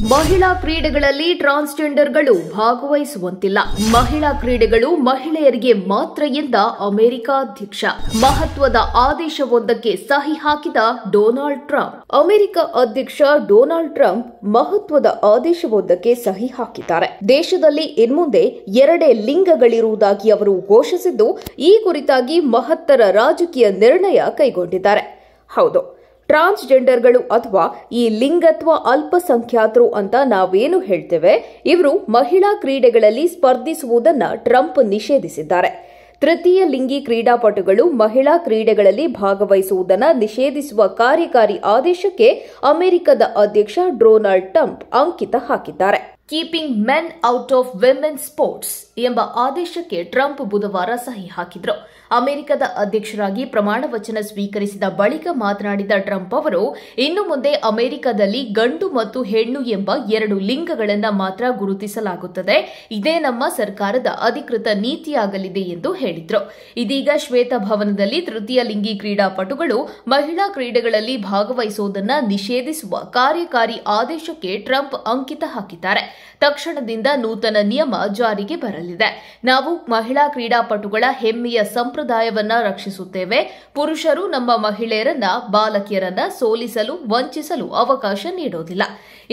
ಮಹಿಳಾ ಕ್ರೀಡೆಗಳಲ್ಲಿ ಟ್ರಾನ್ಸ್ಜೆಂಡರ್ಗಳು ಭಾಗವಹಿಸುವಂತಿಲ್ಲ. ಮಹಿಳಾ ಕ್ರೀಡೆಗಳು ಮಹಿಳೆಯರಿಗೆ ಮಾತ್ರ ಎಂದ ಅಮೆರಿಕ ಅಧ್ಯಕ್ಷ. ಮಹತ್ವದ ಆದೇಶವೊಂದಕ್ಕೆ ಸಹಿ ಹಾಕಿದ ಡೊನಾಲ್ಡ್ ಟ್ರಂಪ್. ಅಮೆರಿಕ ಅಧ್ಯಕ್ಷ ಡೊನಾಲ್ಡ್ ಟ್ರಂಪ್ ಮಹತ್ವದ ಆದೇಶವೊಂದಕ್ಕೆ ಸಹಿ ಹಾಕಿದ್ದಾರೆ. ದೇಶದಲ್ಲಿ ಇನ್ಮುಂದೆ ಎರಡೇ ಲಿಂಗಗಳಿರುವುದಾಗಿ ಅವರು ಘೋಷಿಸಿದ್ದು, ಈ ಕುರಿತಾಗಿ ಮಹತ್ತರ ರಾಜಕೀಯ ನಿರ್ಣಯ ಕೈಗೊಂಡಿದ್ದಾರೆ. ಹೌದು, ಟ್ರಾನ್ಸ್ಜೆಂಡರ್ಗಳು ಅಥವಾ ಈ ಲಿಂಗತ್ವ ಅಲ್ಪಸಂಖ್ಯಾತರು ಅಂತ ನಾವೇನು ಹೇಳ್ತೇವೆ, ಇವರು ಮಹಿಳಾ ಕ್ರೀಡೆಗಳಲ್ಲಿ ಸ್ಪರ್ಧಿಸುವುದನ್ನ ಟ್ರಂಪ್ ನಿಷೇಧಿಸಿದ್ದಾರೆ. ತೃತೀಯ ಲಿಂಗಿ ಕ್ರೀಡಾಪಟುಗಳು ಮಹಿಳಾ ಕ್ರೀಡೆಗಳಲ್ಲಿ ಭಾಗವಹಿಸುವುದನ್ನು ನಿಷೇಧಿಸುವ ಕಾರ್ಯಕಾರಿ ಆದೇಶಕ್ಕೆ ಅಮೆರಿಕದ ಅಧ್ಯಕ್ಷ ಡೊನಾಲ್ಡ್ ಟ್ರಂಪ್ ಅಂಕಿತ ಹಾಕಿದ್ದಾರೆ. Keeping men out of women sports ಎಂಬ ಆದೇಶಕ್ಕೆ ಟ್ರಂಪ್ ಬುಧವಾರ ಸಹಿ ಹಾಕಿದರು. ಅಮೆರಿಕದ ಅಧ್ಯಕ್ಷರಾಗಿ ಪ್ರಮಾಣ ವಚನ ಸ್ವೀಕರಿಸಿದ ಬಳಿಕ ಮಾತನಾಡಿದ ಟ್ರಂಪ್ ಅವರು, ಇನ್ನು ಮುಂದೆ ಅಮೆರಿಕದಲ್ಲಿ ಗಂಡು ಮತ್ತು ಹೆಣ್ಣು ಎಂಬ ಎರಡು ಲಿಂಗಗಳನ್ನು ಮಾತ್ರ ಗುರುತಿಸಲಾಗುತ್ತದೆ. ಇದೇ ನಮ್ಮ ಸರ್ಕಾರದ ಅಧಿಕೃತ ನೀತಿಯಾಗಲಿದೆ ಎಂದು ಹೇಳಿದರು. ಇದೀಗ ಶ್ವೇತಭವನದಲ್ಲಿ ತೃತೀಯ ಲಿಂಗಿ ಕ್ರೀಡಾಪಟುಗಳು ಮಹಿಳಾ ಕ್ರೀಡೆಗಳಲ್ಲಿ ಭಾಗವಹಿಸುವುದನ್ನು ನಿಷೇಧಿಸುವ ಕಾರ್ಯಕಾರಿ ಆದೇಶಕ್ಕೆ ಟ್ರಂಪ್ ಅಂಕಿತ ಹಾಕಿದ್ದಾರೆ. ತಕ್ಷಣದಿಂದ ನೂತನ ನಿಯಮ ಜಾರಿಗೆ ಬರಲಿದೆ. ನಾವು ಮಹಿಳಾ ಕ್ರೀಡಾಪಟುಗಳ ಹೆಮ್ಮೆಯ ಸಂಪ್ರದಾಯವನ್ನ ರಕ್ಷಿಸುತ್ತೇವೆ. ಪುರುಷರು ನಮ್ಮ ಮಹಿಳೆಯರನ್ನ, ಬಾಲಕಿಯರನ್ನ ಸೋಲಿಸಲು, ವಂಚಿಸಲು ಅವಕಾಶ ನೀಡೋದಿಲ್ಲ.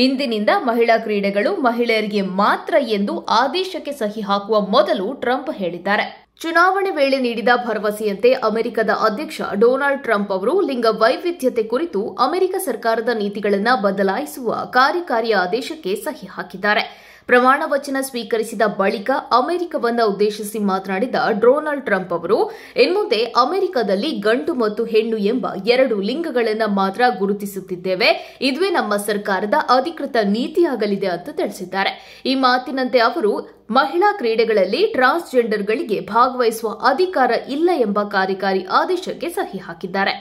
ಇಂದಿನಿಂದ ಮಹಿಳಾ ಕ್ರೀಡೆಗಳು ಮಹಿಳೆಯರಿಗೆ ಮಾತ್ರ ಎಂದು ಆದೇಶಕ್ಕೆ ಸಹಿ ಹಾಕುವ ಮೊದಲು ಟ್ರಂಪ್ ಹೇಳಿದ್ದಾರೆ. ಚುನಾವಣೆ ವೇಳೆ ನೀಡಿದ ಭರವಸೆಯಂತೆ ಅಮೆರಿಕದ ಅಧ್ಯಕ್ಷ ಡೊನಾಲ್ಡ್ ಟ್ರಂಪ್ ಅವರು ಲಿಂಗ ವೈವಿಧ್ಯತೆ ಕುರಿತು ಅಮೆರಿಕ ಸರ್ಕಾರದ ನೀತಿಗಳನ್ನು ಬದಲಾಯಿಸುವ ಕಾರ್ಯಕಾರಿ ಆದೇಶಕ್ಕೆ ಸಹಿ ಹಾಕಿದ್ದಾರೆ. ಪ್ರಮಾಣ ವಚನ ಸ್ವೀಕರಿಸಿದ ಬಳಿಕ ಅಮೆರಿಕವನ್ನು ಉದ್ದೇಶಿಸಿ ಮಾತನಾಡಿದ ಡೊನಾಲ್ಡ್ ಟ್ರಂಪ್ ಅವರು, ಇನ್ಮುಂದೆ ಅಮೆರಿಕದಲ್ಲಿ ಗಂಡು ಮತ್ತು ಹೆಣ್ಣು ಎಂಬ ಎರಡು ಲಿಂಗಗಳನ್ನು ಮಾತ್ರ ಗುರುತಿಸುತ್ತಿದ್ದೇವೆ. ಇದುವೇ ನಮ್ಮ ಸರ್ಕಾರದ ಅಧಿಕೃತ ನೀತಿಯಾಗಲಿದೆ ಅಂತ ತಿಳಿಸಿದ್ದಾರೆ. ಈ ಮಾತಿನಂತೆ ಅವರು ಮಹಿಳಾ ಕ್ರೀಡೆಗಳಲ್ಲಿ ಟ್ರಾನ್ಸ್ಜೆಂಡರ್ಗಳಿಗೆ ಭಾಗವಹಿಸುವ ಅಧಿಕಾರ ಇಲ್ಲ ಎಂಬ ಕಾರ್ಯಕಾರಿ ಆದೇಶಕ್ಕೆ ಸಹಿ ಹಾಕಿದ್ದಾರೆ.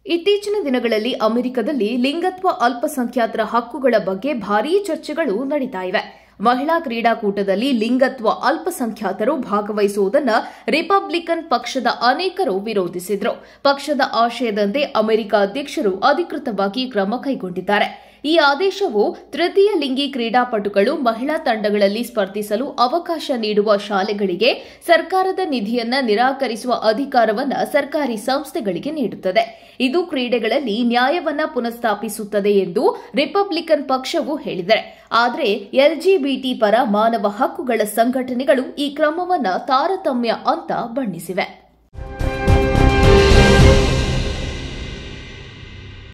ಇತ್ತೀಚಿನ ದಿನಗಳಲ್ಲಿ ಅಮೆರಿಕದಲ್ಲಿ ಲಿಂಗತ್ವ ಅಲ್ಪಸಂಖ್ಯಾತರ ಹಕ್ಕುಗಳ ಬಗ್ಗೆ ಭಾರೀ ಚರ್ಚೆಗಳು ನಡೀತಾ ಇವೆ. ಮಹಿಳಾ ಕ್ರೀಡಾಕೂಟದಲ್ಲಿ ಲಿಂಗತ್ವ ಅಲ್ಪಸಂಖ್ಯಾತರು ಭಾಗವಹಿಸುವುದನ್ನು ರಿಪಬ್ಲಿಕನ್ ಪಕ್ಷದ ಅನೇಕರು ವಿರೋಧಿಸಿದರು. ಪಕ್ಷದ ಆಶಯದಂತೆ ಅಮೆರಿಕ ಅಧ್ಯಕ್ಷರು ಅಧಿಕೃತವಾಗಿ ಕ್ರಮ ಕೈಗೊಂಡಿದ್ದಾರೆ. ಈ ಆದೇಶವು ತೃತೀಯ ಲಿಂಗಿ ಕ್ರೀಡಾಪಟುಗಳು ಮಹಿಳಾ ತಂಡಗಳಲ್ಲಿ ಸ್ಪರ್ಧಿಸಲು ಅವಕಾಶ ನೀಡುವ ಶಾಲೆಗಳಿಗೆ ಸರ್ಕಾರದ ನಿಧಿಯನ್ನು ನಿರಾಕರಿಸುವ ಅಧಿಕಾರವನ್ನು ಸರ್ಕಾರಿ ಸಂಸ್ಥೆಗಳಿಗೆ ನೀಡುತ್ತದೆ. ಇದು ಕ್ರೀಡೆಗಳಲ್ಲಿ ನ್ಯಾಯವನ್ನು ಪುನಃಸ್ಥಾಪಿಸುತ್ತದೆ ಎಂದು ರಿಪಬ್ಲಿಕನ್ ಪಕ್ಷವು ಹೇಳಿದೆ. ಆದರೆ ಎಲ್ಜಿಬಿಟಿ ಪರ ಮಾನವ ಹಕ್ಕುಗಳ ಸಂಘಟನೆಗಳು ಈ ಕ್ರಮವನ್ನು ತಾರತಮ್ಯ ಅಂತ ಬಣ್ಣಿಸಿವೆ.